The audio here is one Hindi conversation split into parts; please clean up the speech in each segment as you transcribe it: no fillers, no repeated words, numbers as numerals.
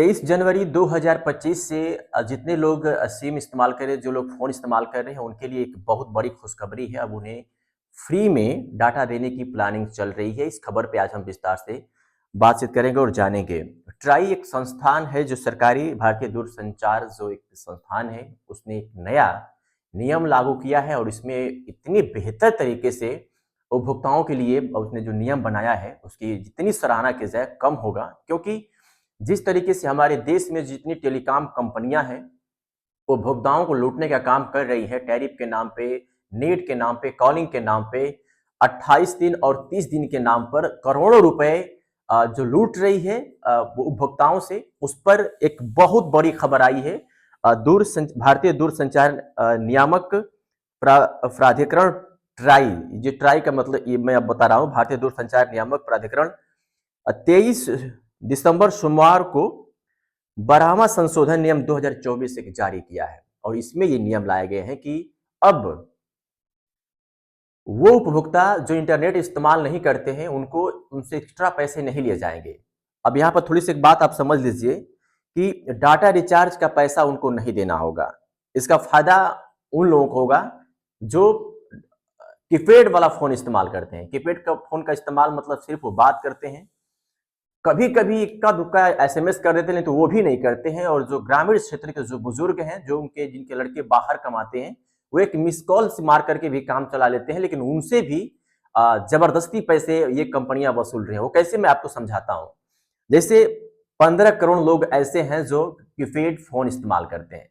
23 जनवरी 2025 से जितने लोग सिम इस्तेमाल कर रहे हैं, जो लोग फ़ोन इस्तेमाल कर रहे हैं, उनके लिए एक बहुत बड़ी खुशखबरी है। अब उन्हें फ्री में डाटा देने की प्लानिंग चल रही है। इस खबर पे आज हम विस्तार से बातचीत करेंगे और जानेंगे। ट्राई एक संस्थान है जो सरकारी भारतीय दूरसंचार जो एक संस्थान है, उसने एक नया नियम लागू किया है और इसमें इतनी बेहतर तरीके से उपभोक्ताओं के लिए उसने जो नियम बनाया है, उसकी जितनी सराहना की जाए कम होगा। क्योंकि जिस तरीके से हमारे देश में जितनी टेलीकॉम कंपनियां हैं, उपभोक्ताओं को लूटने का काम कर रही है, टैरिफ के नाम पे, नेट के नाम पे, कॉलिंग के नाम पे, 28 दिन और 30 दिन के नाम पर करोड़ों रुपए जो लूट रही है वो उपभोक्ताओं से, उस पर एक बहुत बड़ी खबर आई है। भारतीय दूरसंचार नियामक प्राधिकरण ट्राई, ये ट्राई का मतलब ये मैं अब बता रहा हूँ, भारतीय दूरसंचार नियामक प्राधिकरण 23 दिसंबर सोमवार को 12वां संशोधन नियम 2024 एक जारी किया है और इसमें ये नियम लाए गए हैं कि अब वो उपभोक्ता जो इंटरनेट इस्तेमाल नहीं करते हैं, उनको उनसे एक्स्ट्रा पैसे नहीं लिए जाएंगे। अब यहाँ पर थोड़ी सी एक बात आप समझ लीजिए कि डाटा रिचार्ज का पैसा उनको नहीं देना होगा। इसका फायदा उन लोगों को होगा जो कीपैड वाला फोन इस्तेमाल करते हैं। कीपैड का फोन का इस्तेमाल मतलब सिर्फ वो बात करते हैं, कभी कभी इक्का दुक्का एसएमएस कर देते हैं, तो वो भी नहीं करते हैं। और जो ग्रामीण क्षेत्र के जो बुजुर्ग हैं, जो उनके जिनके लड़के बाहर कमाते हैं, वो एक मिस कॉल से मार करके भी काम चला लेते हैं, लेकिन उनसे भी जबरदस्ती पैसे ये कंपनियां वसूल रही हैं। वो कैसे, मैं आपको समझाता हूं। जैसे 15 करोड़ लोग ऐसे हैं जो कीपैड फोन इस्तेमाल करते हैं।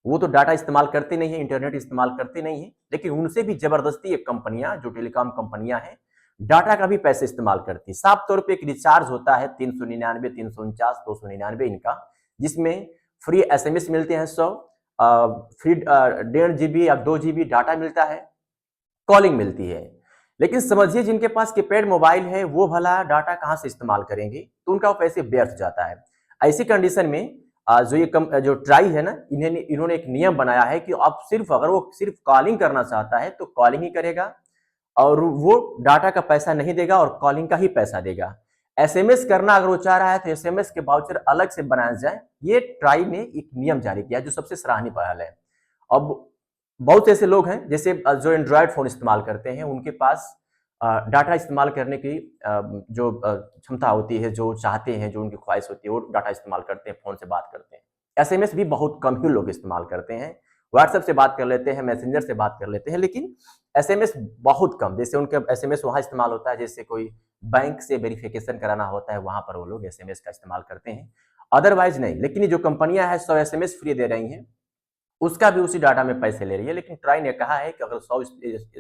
वो तो डाटा इस्तेमाल करते नहीं है, इंटरनेट इस्तेमाल करते नहीं है, लेकिन उनसे भी जबरदस्ती एक कंपनियां, जो टेलीकॉम कंपनियां हैं, डाटा का भी पैसे इस्तेमाल करती है। साफ तौर पे एक रिचार्ज होता है 399, 349, 299 इनका, जिसमें फ्री एसएमएस मिलते हैं 100, फ्री 1.5 जीबी या 2 जीबी डाटा मिलता है, कॉलिंग मिलती है। लेकिन समझिए जिनके पास कीपैड मोबाइल है, वो भला डाटा कहां से इस्तेमाल करेंगे, तो उनका वो पैसे व्यर्थ जाता है। ऐसी कंडीशन में जो ट्राई है ना, इन्होंने एक नियम बनाया है कि अब सिर्फ अगर वो सिर्फ कॉलिंग करना चाहता है तो कॉलिंग ही करेगा और वो डाटा का पैसा नहीं देगा और कॉलिंग का ही पैसा देगा। एसएमएस करना अगर वो चाह रहा है तो एसएमएस के वाउचर अलग से बनाया जाए। ये ट्राई ने एक नियम जारी किया जो सबसे सराहनीय पहल है। अब बहुत ऐसे लोग हैं जैसे जो एंड्रॉयड फोन इस्तेमाल करते हैं, उनके पास डाटा इस्तेमाल करने की जो क्षमता होती है, जो चाहते हैं, जो उनकी ख्वाहिश होती है, वो डाटा इस्तेमाल करते हैं, फोन से बात करते हैं। एसएमएस भी बहुत कम ही लोग इस्तेमाल करते हैं। व्हाट्सएप से बात कर लेते हैं, मैसेंजर से बात कर लेते हैं, लेकिन एसएमएस बहुत कम। जैसे उनके एसएमएस वहां इस्तेमाल होता है जैसे कोई बैंक से वेरिफिकेशन कराना होता है, वहां पर वो लोग एसएमएस का इस्तेमाल करते हैं, अदरवाइज नहीं। लेकिन ये जो कंपनियां हैं 100 एसएमएस फ्री दे रही हैं, उसका भी उसी डाटा में पैसे ले रही है। लेकिन ट्राई ने कहा है कि अगर 100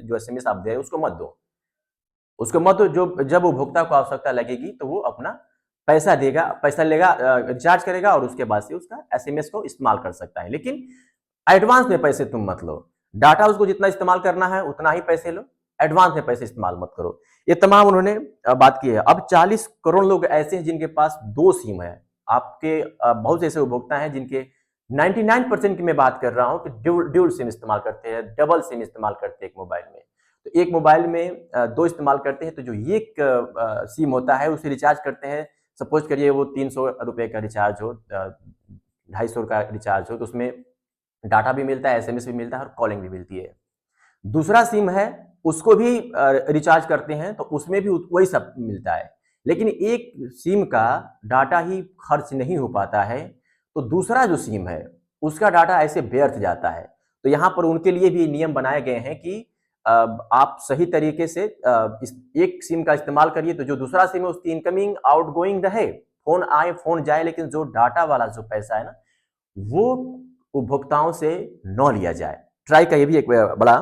जो एसएमएस आप दे रहे हैं उसको मत दो, उसको मत दो। जो जब उपभोक्ता को आवश्यकता लगेगी तो वो अपना पैसा देगा, पैसा लेगा, रिचार्ज करेगा और उसके बाद से उसका एसएमएस को इस्तेमाल कर सकता है। लेकिन एडवांस में पैसे तुम मत लो। डाटा उसको जितना इस्तेमाल करना है उतना ही पैसे लो, एडवांस में पैसे इस्तेमाल मत करो। ये तमाम उन्होंने बात की है। अब 40 करोड़ लोग ऐसे हैं जिनके पास 2 सिम है। आपके बहुत से ऐसे उपभोक्ता हैं जिनके 99% की मैं बात कर रहा हूं कि ड्यूल सिम इस्तेमाल करते हैं, डबल सिम इस्तेमाल करते हैं एक मोबाइल में। तो एक मोबाइल में 2 इस्तेमाल करते हैं, तो जो एक सिम होता है उसे रिचार्ज करते हैं। सपोज करिए वो 300 रुपए का रिचार्ज हो, 250 का रिचार्ज हो, तो उसमें डाटा भी मिलता है, एसएमएस भी मिलता है और कॉलिंग भी मिलती है। दूसरा सिम है, उसको भी रिचार्ज करते हैं तो उसमें भी वही सब मिलता है। लेकिन एक सिम का डाटा ही खर्च नहीं हो पाता है, तो दूसरा जो सिम है उसका डाटा ऐसे व्यर्थ जाता है। तो यहाँ पर उनके लिए भी नियम बनाए गए हैं कि आप सही तरीके से इस एक सिम का इस्तेमाल करिए, तो जो दूसरा सिम है उसकी इनकमिंग आउटगोइंग रहे, फोन आए फोन जाए, लेकिन जो डाटा वाला जो पैसा है ना, वो उपभोक्ताओं से न लिया जाए। ट्राई का ये भी एक बड़ा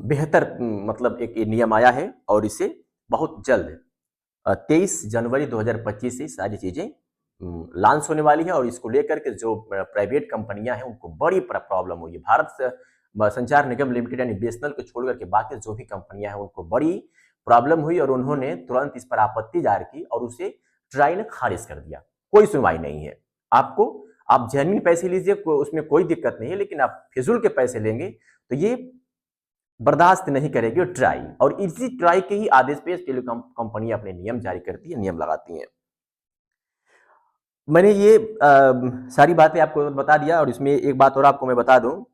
बेहतर मतलब एक नियम आया है और इसे बहुत जल्द 23 जनवरी 2025 से सारी चीजें लॉन्च होने वाली है। और इसको लेकर के जो प्राइवेट कंपनियां हैं उनको बड़ी प्रॉब्लम हुई है। भारत संचार निगम लिमिटेड यानी बीएसएनएल को छोड़ करके बाकी जो भी कंपनियां हैं उनको बड़ी प्रॉब्लम हुई और उन्होंने तुरंत इस पर आपत्ति दायर की और उसे ट्राई ने खारिज कर दिया। कोई सुनवाई नहीं है। आपको, आप जेन्युइन पैसे लीजिए, उसमें कोई दिक्कत नहीं है, लेकिन आप फिजूल के पैसे लेंगे तो ये बर्दाश्त नहीं करेगी ट्राई। और इसी ट्राई के ही आदेश पे टेलीकॉम कंपनी अपने नियम जारी करती है, नियम लगाती है। मैंने ये सारी बातें आपको बता दिया और इसमें एक बात और आपको मैं बता दूँ।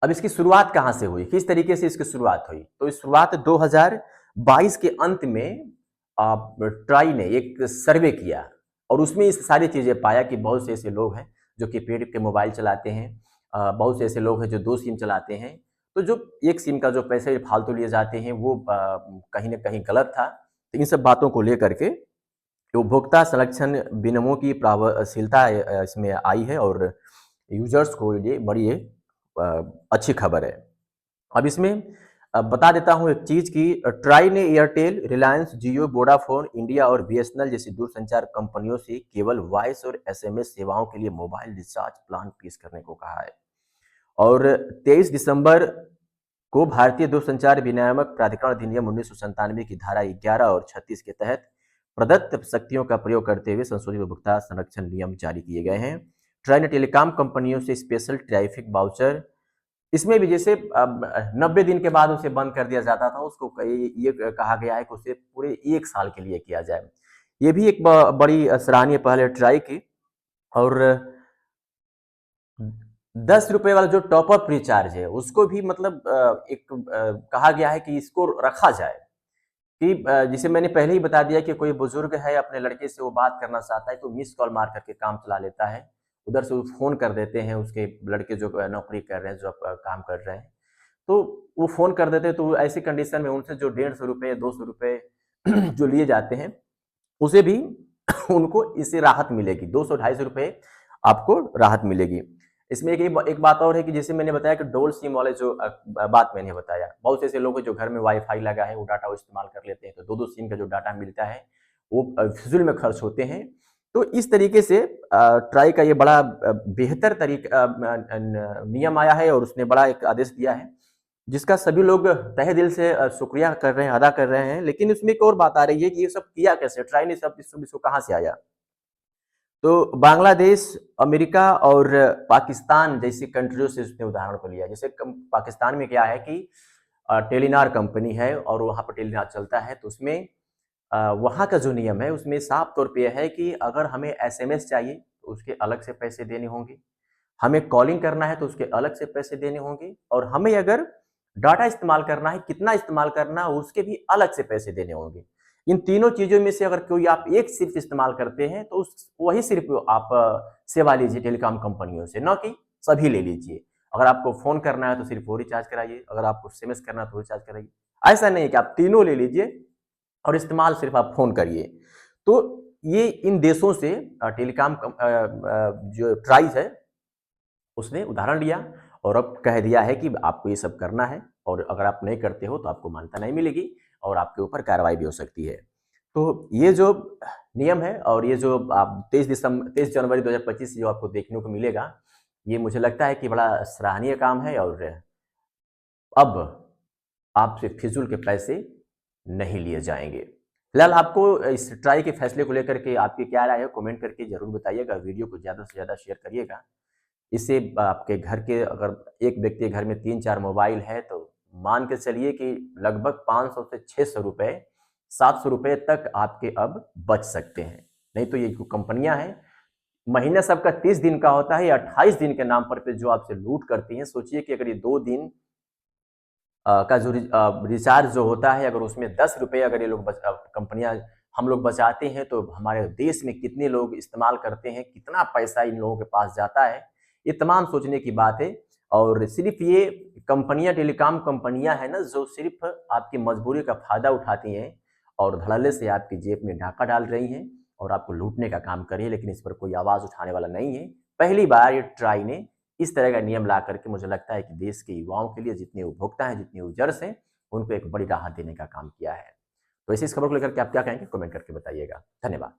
अब इसकी शुरुआत कहाँ से हुई? किस तरीके से इसकी शुरुआत हुई? तो इस शुरुआत 2022 के अंत में ट्राई ने एक सर्वे किया और उसमें ये सारी चीज़ें पाया कि बहुत से ऐसे लोग हैं जो कीपैड के मोबाइल चलाते हैं। बहुत से ऐसे लोग हैं जो 2 सिम चलाते हैं। तो जो 1 सिम का जो पैसे फालतू लिए जाते हैं वो कहीं न कहीं गलत था। तो इन सब बातों को लेकर के उपभोक्ता संरक्षण विनियमों की प्रभावशीलता इसमें आई है और यूज़र्स को ये बड़ी अ, अच्छी खबर है। अब इसमें बता देता हूँ एक चीज़ कि ट्राई ने एयरटेल, रिलायंस, जियो, वोडाफ़ोन इंडिया और बीएसएनएल जैसी दूरसंचार कंपनियों से केवल वॉइस और एसएमएस सेवाओं के लिए मोबाइल रिचार्ज प्लान पेश करने को कहा है। और 23 दिसंबर को भारतीय दूरसंचार विनियामक प्राधिकरण अधिनियम 1997 की धारा 11 और 36 के तहत प्रदत्त शक्तियों का प्रयोग करते हुए संशोधित उपभोक्ता संरक्षण नियम जारी किए गए हैं। ट्राई ने टेलीकॉम कंपनियों से स्पेशल ट्रैफिक वाउचर इसमें भी जैसे अब 90 दिन के बाद उसे बंद कर दिया जाता था, उसको ये कहा गया है कि उसे पूरे 1 साल के लिए किया जाए। ये भी एक बड़ी सराहनीय पहल है ट्राई की और ₹10 वाला जो टॉप अप रिचार्ज है, उसको भी मतलब कहा गया है कि इसको रखा जाए कि जैसे मैंने पहले ही बता दिया कि कोई बुजुर्ग है, अपने लड़के से वो बात करना चाहता है, तो मिस्ड कॉल मार करके काम चला लेता है। उधर से वो फ़ोन कर देते हैं उसके लड़के जो नौकरी कर रहे हैं, जो काम कर रहे हैं। तो वो फ़ोन कर देते हैं, तो ऐसी कंडीशन में उनसे जो ₹150 ₹200 जो लिए जाते हैं, उसे भी उनको इससे राहत मिलेगी, 200 ₹250 आपको राहत मिलेगी। इसमें एक बात और है कि जैसे मैंने बताया कि डुअल सिम वाले जो बात मैंने बताया, बहुत से ऐसे लोग हैं जो घर में वाई-फाई लगा है, वो डाटा वो इस्तेमाल कर लेते हैं, तो 2-2 सिम का जो डाटा मिलता है, वो फिज़ूल में खर्च होते हैं। तो इस तरीके से ट्राई का ये बड़ा बेहतर नियम आया है और उसने बड़ा एक आदेश दिया है, जिसका सभी लोग तहे दिल से शुक्रिया कर रहे हैं, अदा कर रहे हैं। लेकिन इसमें एक और बात आ रही है कि ये सब किया कैसे? ट्राई ने सब इसको कहाँ से आया? तो बांग्लादेश, अमेरिका और पाकिस्तान जैसी कंट्रियों से उसने उदाहरण को लिया। जैसे पाकिस्तान में क्या है कि टेलीनॉर कंपनी है और वहाँ पर टेलीनॉर चलता है, तो उसमें वहाँ का जो नियम है, उसमें साफ तौर पे यह है कि अगर हमें एसएमएस चाहिए, तो उसके अलग से पैसे देने होंगे। हमें कॉलिंग करना है, तो उसके अलग से पैसे देने होंगे और हमें अगर डाटा इस्तेमाल करना है, कितना इस्तेमाल करना है, उसके भी अलग से पैसे देने होंगे। इन तीनों चीज़ों में से अगर कोई आप एक सिर्फ़ इस्तेमाल करते हैं, तो उस वही सिर्फ़ आप सेवा लीजिए टेलीकॉम कंपनियों से, ना कि सभी ले लीजिए। अगर आपको फ़ोन करना है, तो सिर्फ़ वो रिचार्ज कराइए, अगर आपको एसएमएस करना है, तो रिचार्ज कराइए। ऐसा नहीं है कि आप तीनों ले लीजिए और इस्तेमाल सिर्फ़ आप फ़ोन करिए। तो ये इन देशों से जो ट्राइज़ है, उसने उदाहरण लिया और अब कह दिया है कि आपको ये सब करना है और अगर आप नहीं करते हो तो आपको मान्यता नहीं मिलेगी और आपके ऊपर कार्रवाई भी हो सकती है। तो ये जो नियम है और ये जो आप 23 जनवरी 2025 से जो आपको देखने को मिलेगा, ये मुझे लगता है कि बड़ा सराहनीय काम है और अब आपसे फिज़ूल के पैसे नहीं लिए जाएँगे। फिलहाल आपको इस ट्राई के फैसले को लेकर के आपकी क्या राय है? कमेंट करके ज़रूर बताइएगा। वीडियो को ज़्यादा से ज़्यादा शेयर करिएगा। इससे आपके घर के अगर एक व्यक्ति के घर में 3-4 मोबाइल है तो मान के चलिए कि लगभग 500 से 600 रुपए, 700 रुपए तक आपके अब बच सकते हैं। नहीं तो ये जो कंपनियाँ हैं, महीना सबका 30 दिन का होता है या 28 दिन के नाम पर पे जो आपसे लूट करती हैं। सोचिए कि अगर ये 2 दिन का जो रिचार्ज जो होता है अगर उसमें ₹10 अगर ये लोग कंपनियाँ हम लोग बचाते हैं तो हमारे देश में कितने लोग इस्तेमाल करते हैं, कितना पैसा इन लोगों के पास जाता है, ये तमाम सोचने की बात है। और सिर्फ़ ये कंपनियाँ टेलीकॉम कंपनियाँ हैं ना जो सिर्फ़ आपकी मजबूरी का फ़ायदा उठाती हैं और धड़ल्ले से आपकी जेब में डाका डाल रही हैं और आपको लूटने का काम कर रही है, लेकिन इस पर कोई आवाज़ उठाने वाला नहीं है। पहली बार ये ट्राई ने इस तरह का नियम ला करके मुझे लगता है कि देश के युवाओं के लिए जितने उपभोक्ता हैं, जितने यूज़र्स हैं, उनको एक बड़ी राहत देने का काम किया है। तो ऐसी इस खबर को लेकर के आप क्या कहेंगे? कमेंट करके बताइएगा। धन्यवाद।